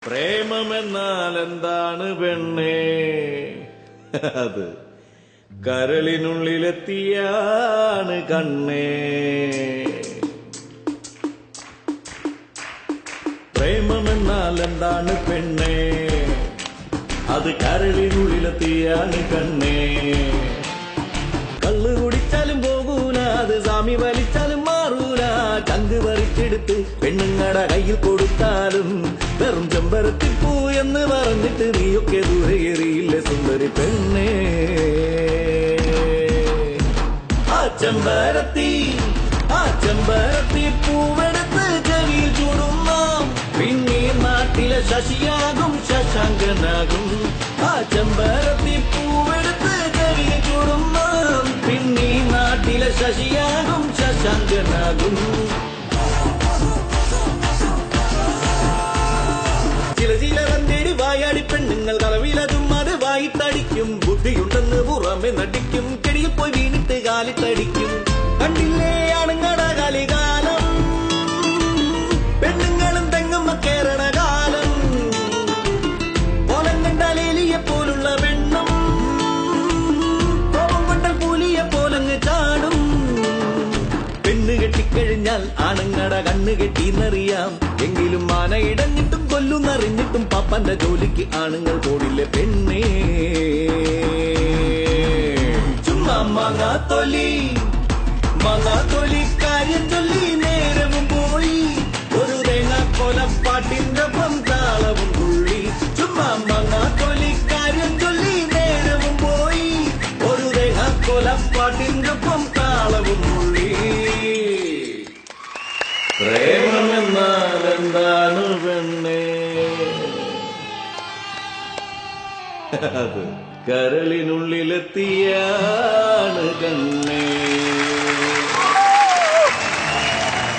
പ്രേമമെന്നാൽ എന്താണ് പെണ്ണേ? അത് കരളിനുള്ളിലെത്തിയാണ് കണ്ണേ. പ്രേമമെന്നാൽ എന്താണ് പെണ്ണേ? അത് കരളിനുള്ളിലെത്തിയാണ് കണ്ണേ. കള്ളു കുടിച്ചാലും പോകൂല, അത് സ്വാമി വലിച്ചാലും മാറൂല. ചങ്ക് പറിച്ചെടുത്ത് പെണ്ണുങ്ങടെ കയ്യിൽ കൊടുത്താലും വെറും ചെമ്പരത്തിപ്പൂ എന്ന് പറഞ്ഞിട്ട് നീയൊക്കെ ദൂരെ എറിയില്ല സുന്ദരി പെണ്ണേ. ആ ചെമ്പരത്തി പൂവെടുത്ത് ചെവിയിൽ ചൂടുന്ന പിന്നെ നാട്ടിലെ ശശിയാകും ശശാങ്കനാകും. ആ ചെമ്പരത്തി പൂവെടുത്ത് ചെവിയിൽ ചൂടുന്ന പിന്നെ നാട്ടിലെ ശശിയാകും ശശാങ്കനാകും. ചില വന്തേടി വായാടി പെണ്ണുങ്ങൾ കളവിലതും അത് വായിത്തടിക്കും. ബുദ്ധിയുണ്ടെന്ന് പുറമെ നടിക്കും, കെടിയിൽ പോയി വീണിട്ട് കാലിത്തടിക്കും. കണ്ടില്ലേ ആണുങ്ങടെ കലികാലം, പെണ്ണുങ്ങളും തെങ്ങുമ്മ കേറണ കാലം. ഓലം കണ്ടാലേലിയെ പോലുള്ള പെണ്ണും കോപം കൊണ്ടാൽ പൂലിയെ പോലങ്ങ് ചാടും. പെണ്ണ് കെട്ടിക്കഴിഞ്ഞാൽ ആണുങ്ങടെ കണ്ണ് കെട്ടിന്നറിയാം. എങ്കിലും മാന ഇടഞ്ഞിട്ടും കൊല്ലുന്നറിഞ്ഞിട്ടും പാപ്പന്റെ ജോലിക്ക് ആണുങ്ങൾ പോടില്ലേ പെണ്ണേ. ചുമ്മാ മാങ്ങാത്തൊലി കാര്യം ചൊല്ലി നേരവും പോയി. ഒരു തേങ്ങാക്കൊലപ്പാട്ടിന്റെ ഒപ്പം താളവും തുള്ളി. ചുമ്മാ മാങ്ങാത്തൊലി കാര്യം ചൊല്ലി നേരവും പോയി. ഒരു തേങ്ങാക്കൊലപ്പാട്ടിന്റെ ഒപ്പം താളവും തുള്ളി. പ്രേമമെന്നാൽ എന്താണ് പെണ്ണേ? അത് കരളിനുള്ളിലെത്തിയ